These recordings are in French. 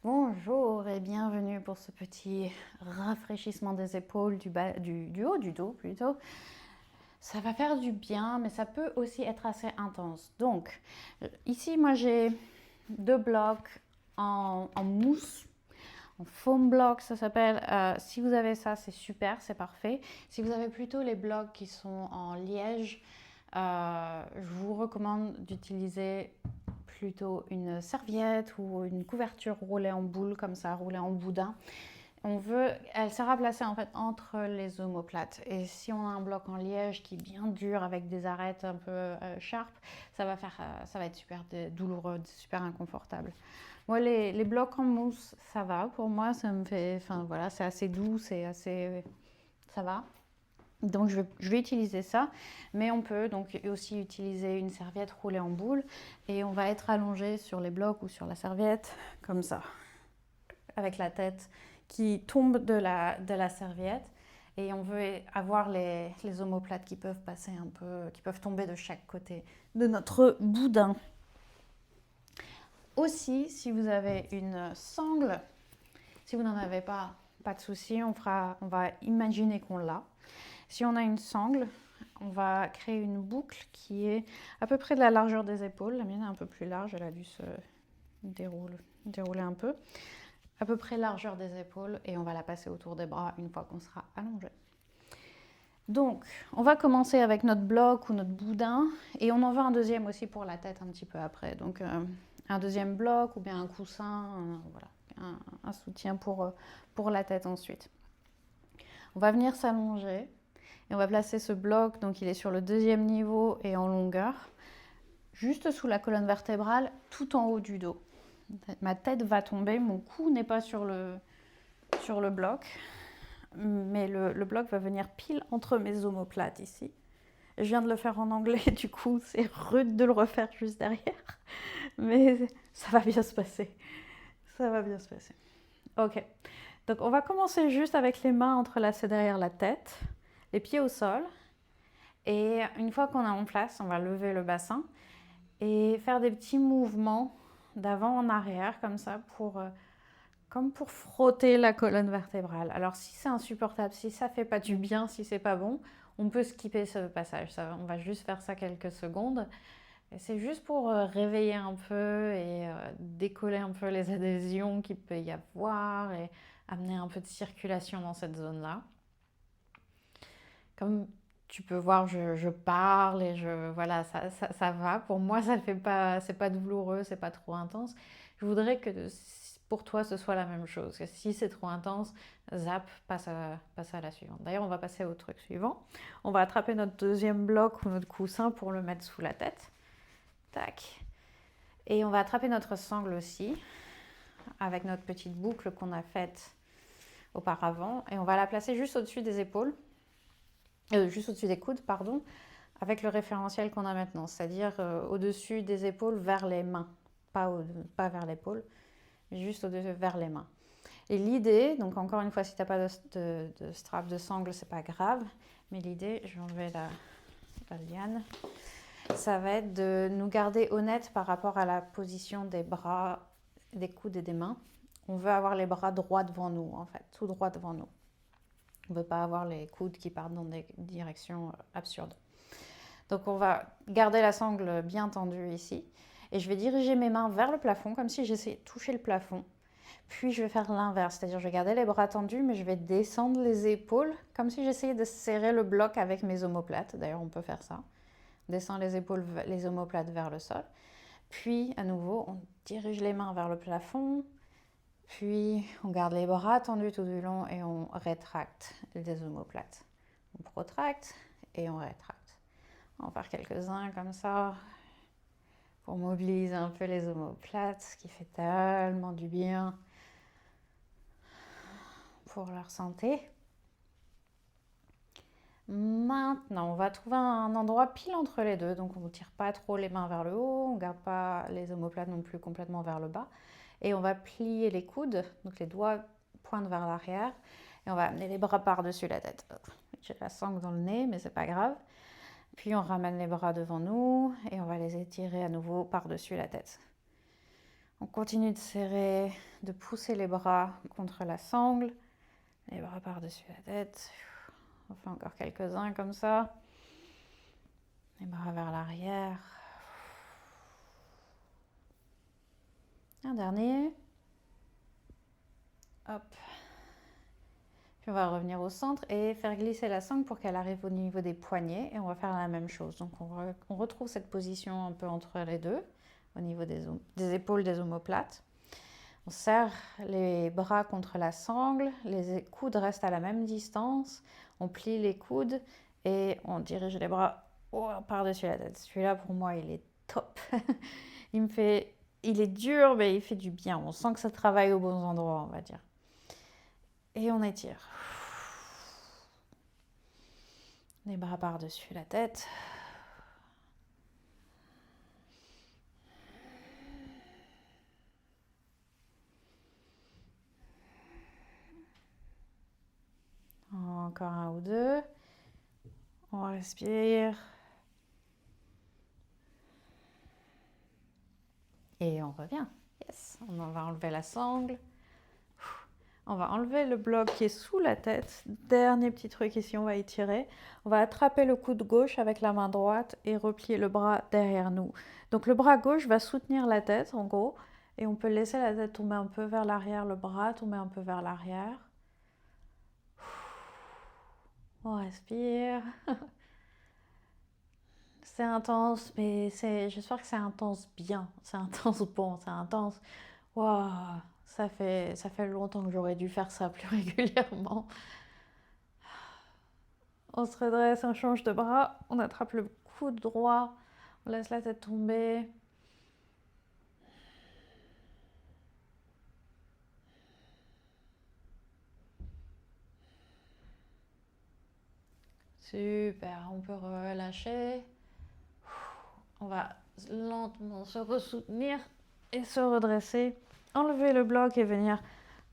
Bonjour et bienvenue pour ce petit rafraîchissement des épaules, du haut du dos plutôt. Ça va faire du bien, mais ça peut aussi être assez intense. Donc, ici, moi j'ai deux blocs en mousse, en foam block, ça s'appelle. Si vous avez ça, c'est super, c'est parfait. Si vous avez plutôt les blocs qui sont en liège, je vous recommande d'utiliser plutôt une serviette ou une couverture roulée en boule comme ça, roulée en boudin. Elle sera placée en fait entre les omoplates. Et si on a un bloc en liège qui est bien dur avec des arêtes un peu sharp, ça va être super douloureux, super inconfortable. Moi, les blocs en mousse, ça va. Pour moi, ça me fait, enfin voilà, c'est assez doux, ça va. Donc je vais utiliser ça, mais on peut donc aussi utiliser une serviette roulée en boule et on va être allongé sur les blocs ou sur la serviette comme ça, avec la tête qui tombe de la serviette et on veut avoir les omoplates qui peuvent passer un peu, qui peuvent tomber de chaque côté de notre boudin. Aussi, si vous avez une sangle, si vous n'en avez pas, pas de souci, on va imaginer qu'on l'a. Si on a une sangle, on va créer une boucle qui est à peu près de la largeur des épaules. La mienne est un peu plus large, elle a dû se dérouler un peu. À peu près largeur des épaules et on va la passer autour des bras une fois qu'on sera allongé. Donc, on va commencer avec notre bloc ou notre boudin et on en veut un deuxième aussi pour la tête un petit peu après. Donc, un deuxième bloc ou bien un coussin, voilà, un soutien pour la tête ensuite. On va venir s'allonger. Et on va placer ce bloc, donc il est sur le deuxième niveau et en longueur, juste sous la colonne vertébrale, tout en haut du dos. Ma tête va tomber, mon cou n'est pas sur le bloc, mais le bloc va venir pile entre mes omoplates ici. Je viens de le faire en anglais, du coup c'est rude de le refaire juste derrière, mais ça va bien se passer. Ça va bien se passer. Ok, donc on va commencer juste avec les mains entrelacées derrière la tête, les pieds au sol. Et une fois qu'on est en place, on va lever le bassin et faire des petits mouvements d'avant en arrière comme ça comme pour frotter la colonne vertébrale. Alors si c'est insupportable, si ça fait pas du bien, si c'est pas bon, on peut skipper ce passage. On va juste faire ça quelques secondes. Et c'est juste pour réveiller un peu et décoller un peu les adhésions qu'il peut y avoir et amener un peu de circulation dans cette zone-là. Comme tu peux voir, je parle et voilà, ça va. Pour moi, ça ne fait pas, c'est pas douloureux, c'est pas trop intense. Je voudrais que pour toi, ce soit la même chose. Que si c'est trop intense, zap, passe à la suivante. D'ailleurs, on va passer au truc suivant. On va attraper notre deuxième bloc ou notre coussin pour le mettre sous la tête. Tac. Et on va attraper notre sangle aussi, avec notre petite boucle qu'on a faite auparavant. Et on va la placer juste au-dessus des épaules. Juste au-dessus des coudes, pardon, avec le référentiel qu'on a maintenant, c'est-à-dire au-dessus des épaules vers les mains, pas vers l'épaule, mais juste au-dessus vers les mains. Et l'idée, donc encore une fois, si tu n'as pas de strap de sangle, c'est pas grave, mais l'idée, je vais enlever la liane, ça va être de nous garder honnêtes par rapport à la position des bras, des coudes et des mains. On veut avoir les bras droits devant nous, en fait, tout droit devant nous. On ne veut pas avoir les coudes qui partent dans des directions absurdes. Donc on va garder la sangle bien tendue ici. Et je vais diriger mes mains vers le plafond, comme si j'essayais de toucher le plafond. Puis je vais faire l'inverse, c'est-à-dire je vais garder les bras tendus, mais je vais descendre les épaules, comme si j'essayais de serrer le bloc avec mes omoplates. D'ailleurs, on peut faire ça. On descend les épaules, les omoplates vers le sol. Puis, à nouveau, on dirige les mains vers le plafond. Puis, on garde les bras tendus tout du long et on rétracte les omoplates. On protracte et on rétracte. On va faire quelques-uns comme ça pour mobiliser un peu les omoplates, ce qui fait tellement du bien pour leur santé. Maintenant, on va trouver un endroit pile entre les deux. Donc, on ne tire pas trop les mains vers le haut, on ne garde pas les omoplates non plus complètement vers le bas. Et on va plier les coudes, donc les doigts pointent vers l'arrière. Et on va amener les bras par-dessus la tête. J'ai la sangle dans le nez, mais c'est pas grave. Puis on ramène les bras devant nous et on va les étirer à nouveau par-dessus la tête. On continue de serrer, de pousser les bras contre la sangle, les bras par-dessus la tête. On fait encore quelques-uns comme ça. Les bras vers l'arrière. Un dernier. Hop. Puis on va revenir au centre et faire glisser la sangle pour qu'elle arrive au niveau des poignets. Et on va faire la même chose. Donc on retrouve cette position un peu entre les deux, au niveau des épaules, des omoplates. On serre les bras contre la sangle, les coudes restent à la même distance. On plie les coudes et on dirige les bras par-dessus la tête. Celui-là, pour moi, il est top. Il est dur, mais il fait du bien. On sent que ça travaille aux bons endroits, on va dire. Et on étire. Les bras par-dessus la tête. Encore un ou deux. On respire. Et on revient. Yes. On va enlever la sangle. On va enlever le bloc qui est sous la tête. Dernier petit truc ici, on va étirer. On va attraper le coude gauche avec la main droite et replier le bras derrière nous. Donc le bras gauche va soutenir la tête en gros. Et on peut laisser la tête tomber un peu vers l'arrière, le bras tomber un peu vers l'arrière. On respire. C'est intense, mais j'espère que c'est intense bien. C'est intense bon, c'est intense. Waouh, ça fait longtemps que j'aurais dû faire ça plus régulièrement. On se redresse, on change de bras, on attrape le coude droit, on laisse la tête tomber. Super, on peut relâcher. On va lentement se ressoutenir et se redresser. Enlever le bloc et venir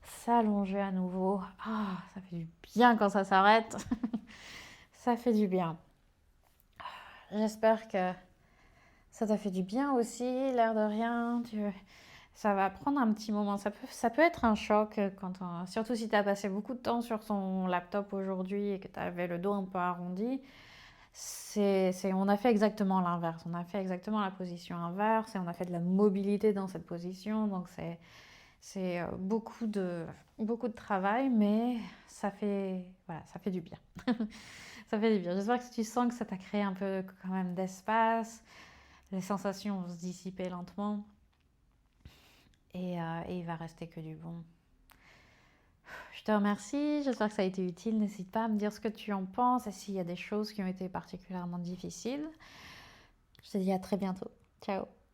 s'allonger à nouveau. Ah, ça fait du bien quand ça s'arrête. Ça fait du bien. J'espère que ça t'a fait du bien aussi, l'air de rien. Ça va prendre un petit moment. Ça peut être un choc, surtout si tu as passé beaucoup de temps sur ton laptop aujourd'hui et que tu avais le dos un peu arrondi. On a fait exactement l'inverse. On a fait exactement la position inverse et on a fait de la mobilité dans cette position. Donc c'est beaucoup de travail, mais voilà, ça fait du bien. Ça fait du bien. J'espère que tu sens que ça t'a créé un peu quand même d'espace. Les sensations vont se dissiper lentement. Et il va rester que du bon. Je te remercie, j'espère que ça a été utile. N'hésite pas à me dire ce que tu en penses et s'il y a des choses qui ont été particulièrement difficiles. Je te dis à très bientôt. Ciao.